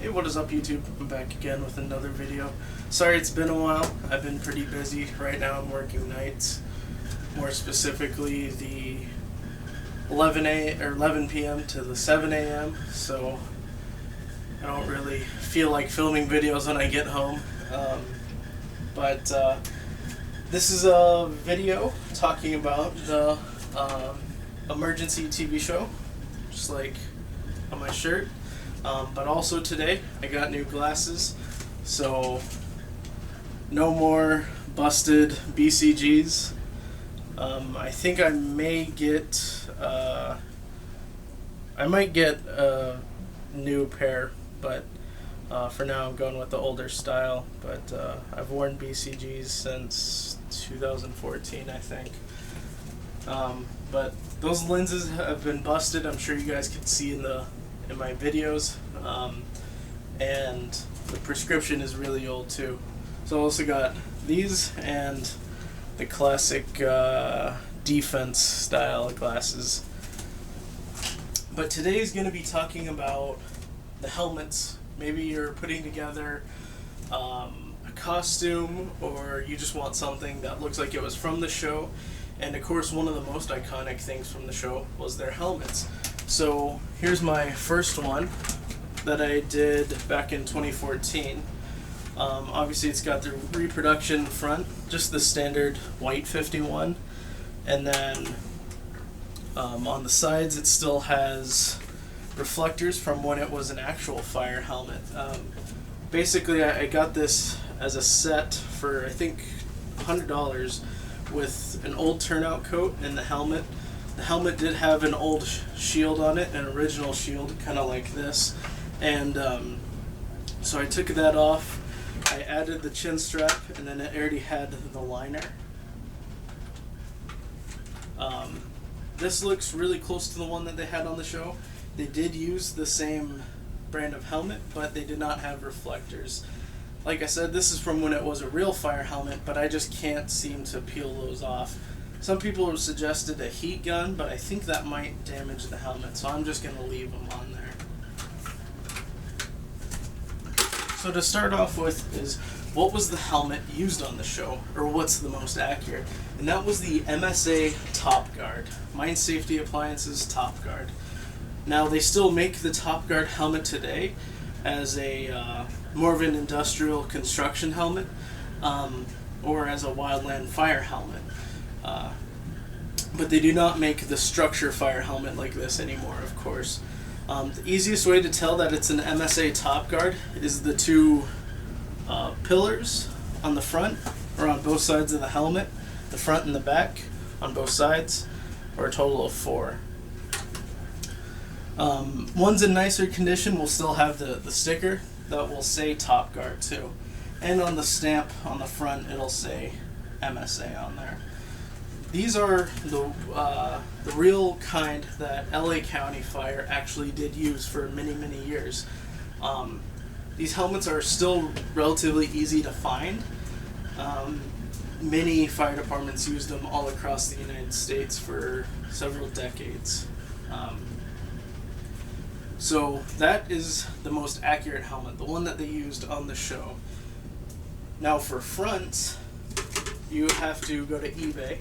Hey, what is up, YouTube? I'm back again with another video. Sorry it's been a while. I've been pretty busy. Right now I'm working nights. More specifically the 11 p.m. to the 7 a.m. So I don't really feel like filming videos when I get home. But this is a video talking about the emergency TV show, just like on my shirt. But also today I got new glasses, so no more busted BCGs. I think I might get a new pair, but for now I'm going with the older style. But I've worn BCGs since 2014, I think. But those lenses have been busted. I'm sure you guys can see in my videos, and the prescription is really old too. So I also got these and the classic defense style glasses. But today is going to be talking about the helmets. Maybe you're putting together a costume, or you just want something that looks like it was from the show. And of course, one of the most iconic things from the show was their helmets. So here's my first one that I did back in 2014. Obviously it's got the reproduction front, just the standard white 51, and then on the sides it still has reflectors from when it was an actual fire helmet. Basically I got this as a set for I think $100 with an old turnout coat and the helmet. The helmet did have an old shield on it, an original shield, kind of like this. And so I took that off. I added the chin strap, and then it already had the liner. This looks really close to the one that they had on the show. They did use the same brand of helmet, but they did not have reflectors. Like I said, this is from when it was a real fire helmet, but I just can't seem to peel those off. Some people have suggested a heat gun, but I think that might damage the helmet, so I'm just going to leave them on there. So to start off with is, what was the helmet used on the show, or what's the most accurate? And that was the MSA Topgard, Mine Safety Appliances Topgard. Now they still make the Topgard helmet today as a more of an industrial construction helmet, or as a wildland fire helmet. But they do not make the structure fire helmet like this anymore, of course. The easiest way to tell that it's an MSA Topgard is the two pillars on the front, or on both sides of the helmet, the front and the back on both sides, or a total of 4. Ones in nicer condition will still have the sticker that will say Topgard too. And on the stamp on the front it'll say MSA on there. These are the real kind that LA County Fire actually did use for many, many years. These helmets are still relatively easy to find. Many fire departments used them all across the United States for several decades. So that is the most accurate helmet, the one that they used on the show. Now for fronts, you have to go to eBay.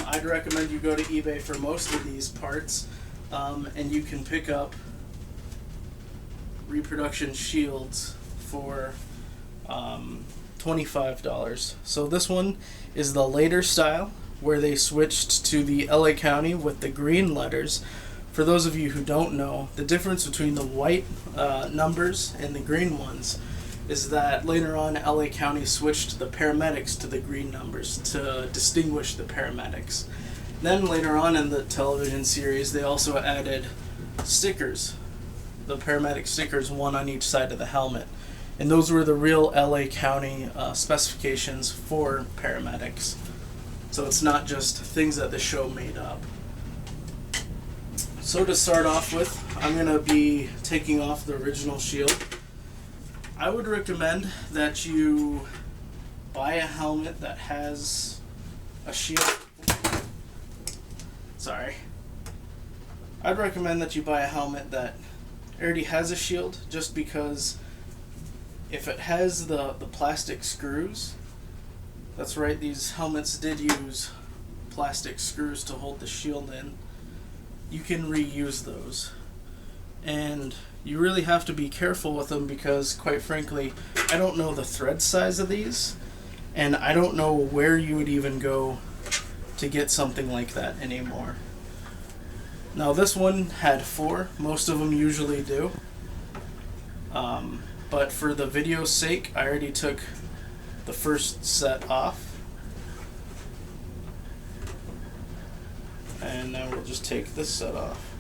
I'd recommend you go to eBay for most of these parts, and you can pick up reproduction shields for $25. So this one is the later style, where they switched to the LA County with the green letters. For those of you who don't know, the difference between the white numbers and the green ones is that later on LA County switched the paramedics to the green numbers to distinguish the paramedics. Then later on in the television series they also added stickers, the paramedic stickers, one on each side of the helmet. And those were the real LA County specifications for paramedics. So it's not just things that the show made up. So to start off with, I'm going to be taking off the original shield. I would recommend that you buy a helmet that has a shield. Sorry. I'd recommend that you buy a helmet that already has a shield, just because if it has the plastic screws, that's right, these helmets did use plastic screws to hold the shield in, you can reuse those. And you really have to be careful with them because, quite frankly, I don't know the thread size of these, and I don't know where you would even go to get something like that anymore. Now this one had 4, most of them usually do. But for the video's sake, I already took the first set off. And now we'll just take this set off.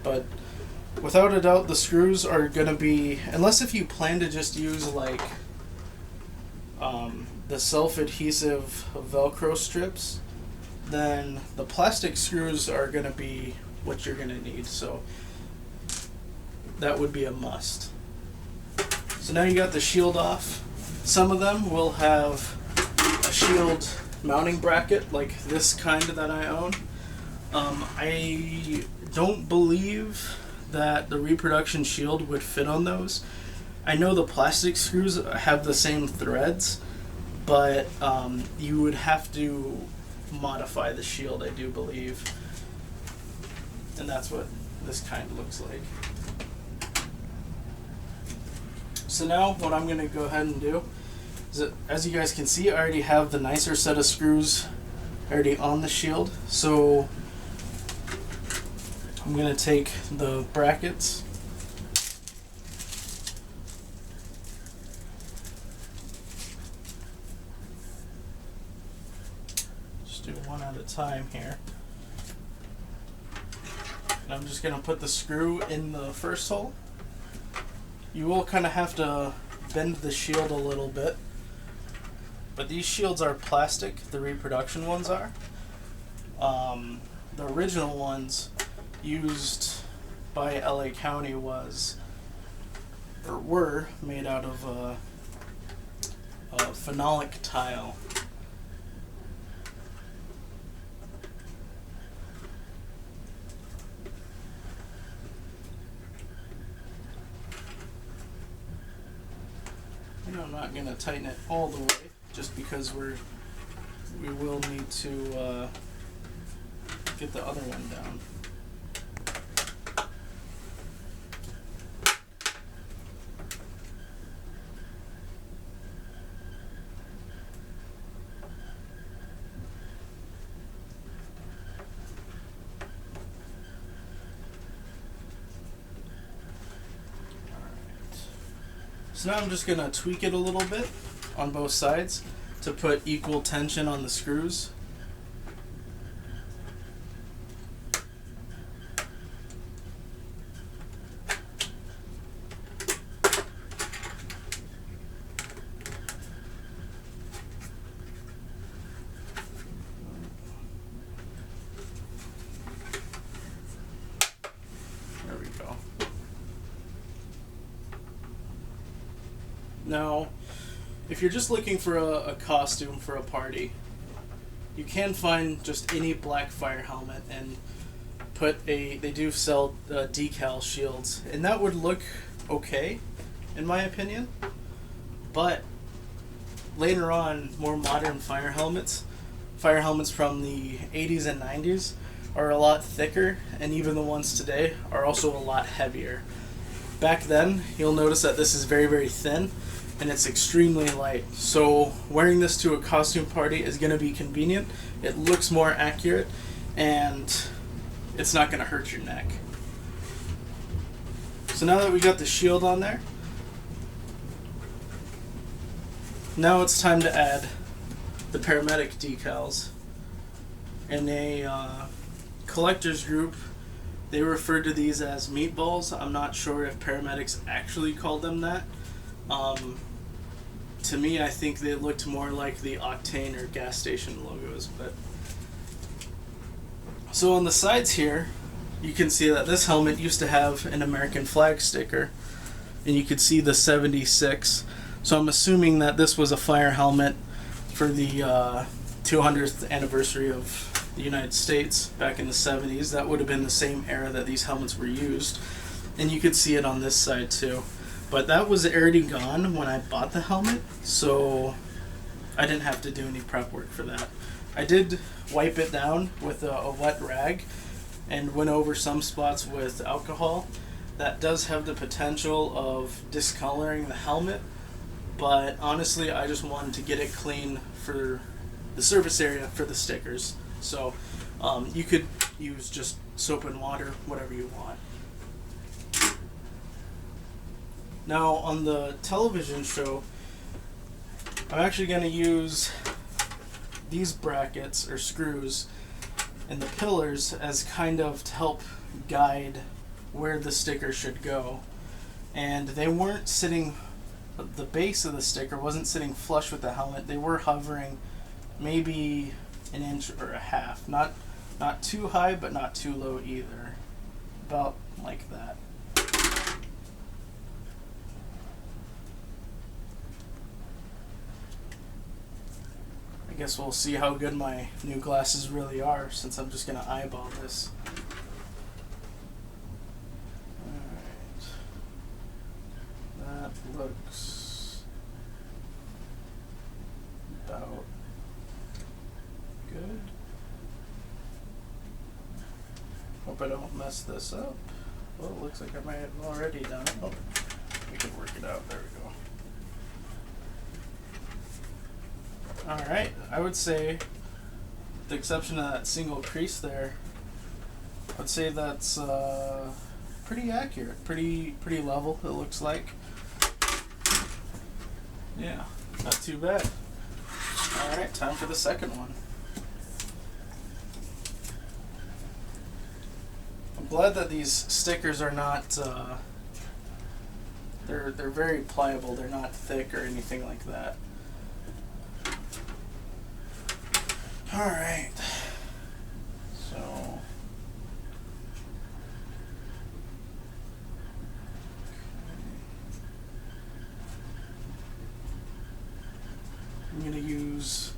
But without a doubt, the screws are going to be, unless if you plan to just use like the self-adhesive Velcro strips, then the plastic screws are going to be what you're going to need. So that would be a must. So now you got the shield off. Some of them will have a shield mounting bracket like this kind that I own. I don't believe that the reproduction shield would fit on those. I know the plastic screws have the same threads, but you would have to modify the shield, I do believe. And that's what this kind looks like. So now what I'm going to go ahead and do is that, as you guys can see, I already have the nicer set of screws already on the shield. So I'm going to take the brackets, just do one at a time here, and I'm just going to put the screw in the first hole. You will kind of have to bend the shield a little bit, but these shields are plastic, the reproduction ones are. The original ones used by LA County were made out of a phenolic tile. And I'm not going to tighten it all the way, just because we will need to get the other one down. So now I'm just going to tweak it a little bit on both sides to put equal tension on the screws. There we go. Now, if you're just looking for a costume for a party, you can find just any black fire helmet and they do sell decal shields, and that would look okay, in my opinion. But later on, more modern fire helmets from the 80s and 90s are a lot thicker, and even the ones today are also a lot heavier. Back then, you'll notice that this is very, very thin, and it's extremely light. So wearing this to a costume party is going to be convenient. It looks more accurate, and it's not going to hurt your neck. So now that we got the shield on there, now it's time to add the paramedic decals. In a collector's group, they refer to these as meatballs. I'm not sure if paramedics actually called them that. To me, I think they looked more like the Octane or gas station logos. But so on the sides here, you can see that this helmet used to have an American flag sticker, and you could see the 76. So I'm assuming that this was a fire helmet for the 200th anniversary of the United States back in the 70s. That would have been the same era that these helmets were used. And you could see it on this side too. But that was already gone when I bought the helmet, so I didn't have to do any prep work for that. I did wipe it down with a wet rag and went over some spots with alcohol. That does have the potential of discoloring the helmet, but honestly I just wanted to get it clean for the surface area for the stickers. So you could use just soap and water, whatever you want. Now on the television show, I'm actually going to use these brackets or screws and the pillars as kind of to help guide where the sticker should go. And they weren't sitting, the base of the sticker wasn't sitting flush with the helmet. They were hovering maybe an inch or a half. Not too high, but not too low either. About like that. I guess we'll see how good my new glasses really are, since I'm just going to eyeball this. Alright. That looks about good. Hope I don't mess this up. Well, it looks like I might have already done it. Oh, we can work it out. There we go. Alright, I would say, with the exception of that single crease there, I'd say that's pretty accurate, pretty level, it looks like. Yeah, not too bad. Alright, time for the second one. I'm glad that these stickers are not, they're very pliable, they're not thick or anything like that. Alright, so I'm going to use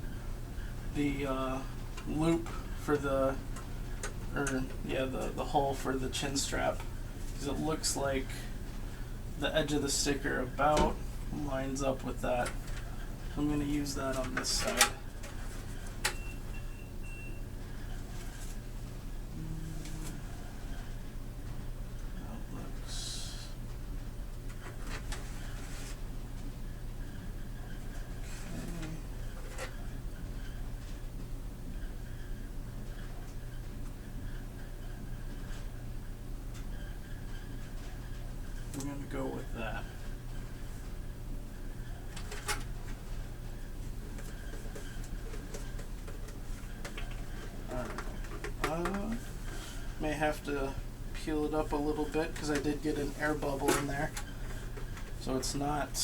the loop for the hole for the chin strap, because it looks like the edge of the sticker about lines up with that. I'm going to use that on this side. I'm going to go with that. Alright. May have to peel it up a little bit because I did get an air bubble in there. So it's not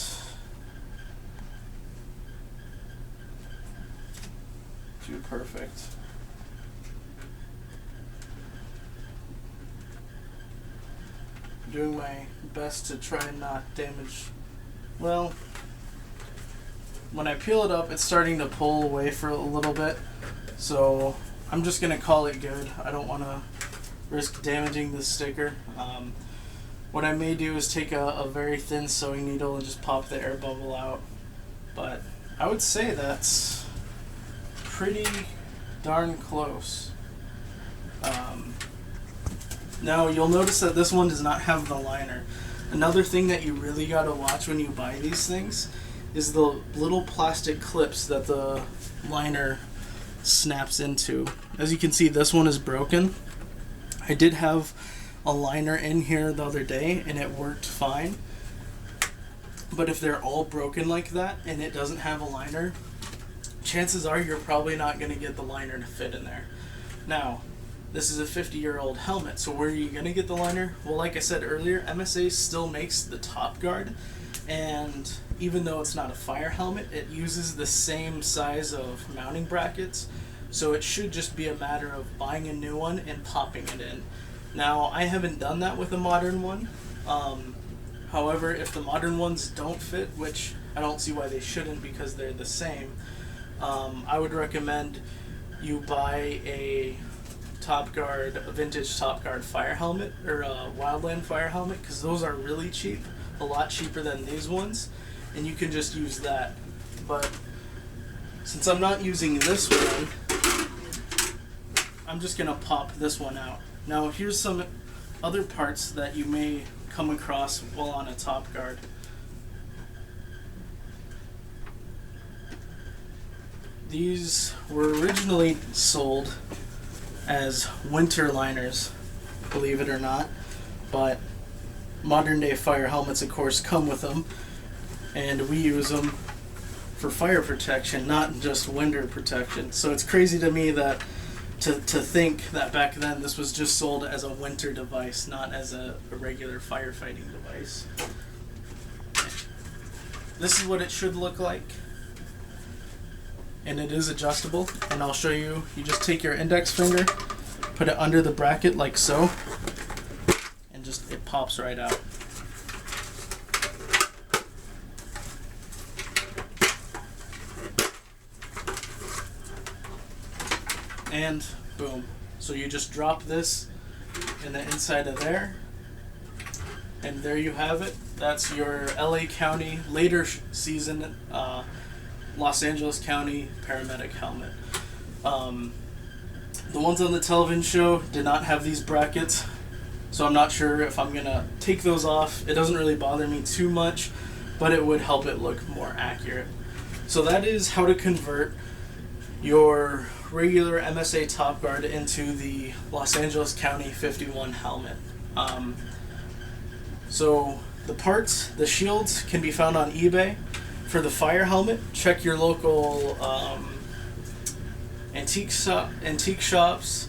too perfect. Doing my best to try and not damage. Well, when I peel it up, it's starting to pull away for a little bit, so I'm just gonna call it good. I don't want to risk damaging the sticker. What I may do is take a very thin sewing needle and just pop the air bubble out, but I would say that's pretty darn close. Now you'll notice that this one does not have the liner. Another thing that you really got to watch when you buy these things is the little plastic clips that the liner snaps into. As you can see, this one is broken. I did have a liner in here the other day and it worked fine. But if they're all broken like that and it doesn't have a liner, chances are you're probably not going to get the liner to fit in there. Now, this is a 50-year-old helmet, so where are you going to get the liner? Well, like I said earlier, MSA still makes the Topgard, and even though it's not a fire helmet, it uses the same size of mounting brackets, so it should just be a matter of buying a new one and popping it in. Now, I haven't done that with a modern one. However, if the modern ones don't fit, which I don't see why they shouldn't because they're the same, I would recommend you buy a vintage Topgard fire helmet, or a wildland fire helmet, because those are really cheap, a lot cheaper than these ones, and you can just use that. But since I'm not using this one, I'm just gonna pop this one out. Now here's some other parts that you may come across while on a Topgard. These were originally sold as winter liners, believe it or not, but modern day fire helmets of course come with them, and we use them for fire protection, not just winter protection. So it's crazy to me that to think that back then this was just sold as a winter device, not as a regular firefighting device. This is what it should look like, and it is adjustable, and I'll show you. You just take your index finger, put it under the bracket like so, and just it pops right out. And boom. So you just drop this in the inside of there, and there you have it. That's your LA County later season Los Angeles County paramedic helmet. The ones on the television show did not have these brackets, so I'm not sure if I'm gonna take those off. It doesn't really bother me too much, but it would help it look more accurate. So that is how to convert your regular MSA Topgard into the Los Angeles County 51 helmet. So the parts, the shields, can be found on eBay. For the fire helmet, check your local antique shops,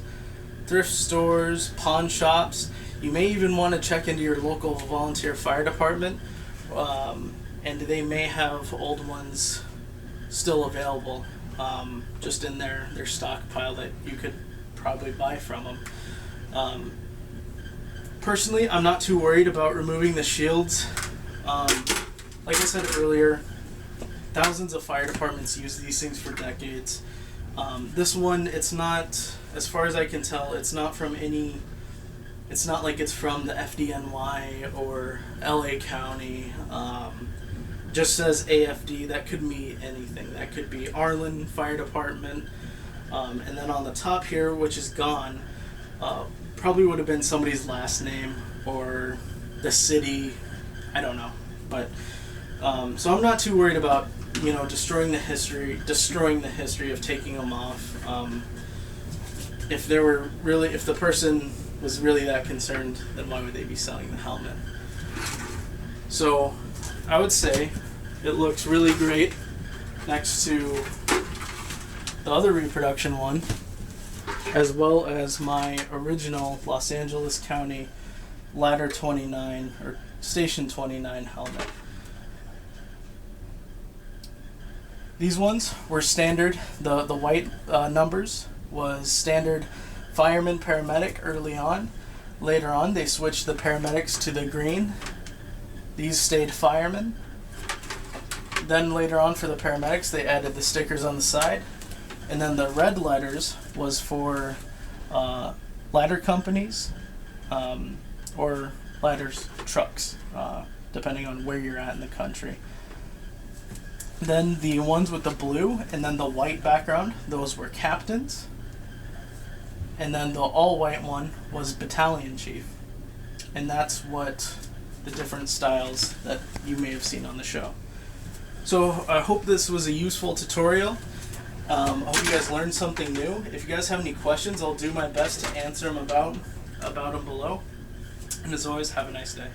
thrift stores, pawn shops. You may even want to check into your local volunteer fire department, and they may have old ones still available, just in their stockpile that you could probably buy from them. Personally, I'm not too worried about removing the shields. Like I said earlier, thousands of fire departments use these things for decades. This one, it's not, as far as I can tell, it's not from any, it's not like it's from the FDNY or LA County. Just says AFD. That could mean anything. That could be Arlen Fire Department. And then on the top here, which is gone, probably would have been somebody's last name or the city. I don't know. But so I'm not too worried about, you know, destroying the history of taking them off. If the person was really that concerned, then why would they be selling the helmet? So I would say it looks really great next to the other reproduction one, as well as my original Los Angeles County Ladder 29 or Station 29 helmet. These ones were standard. The white numbers was standard fireman paramedic early on. Later on they switched the paramedics to the green. These stayed firemen. Then later on for the paramedics they added the stickers on the side. And then the red letters was for ladder companies or ladders trucks, depending on where you're at in the country. Then the ones with the blue and then the white background, those were captains. And then the all-white one was battalion chief. And that's what the different styles that you may have seen on the show. So I hope this was a useful tutorial. I hope you guys learned something new. If you guys have any questions, I'll do my best to answer them about them below. And as always, have a nice day.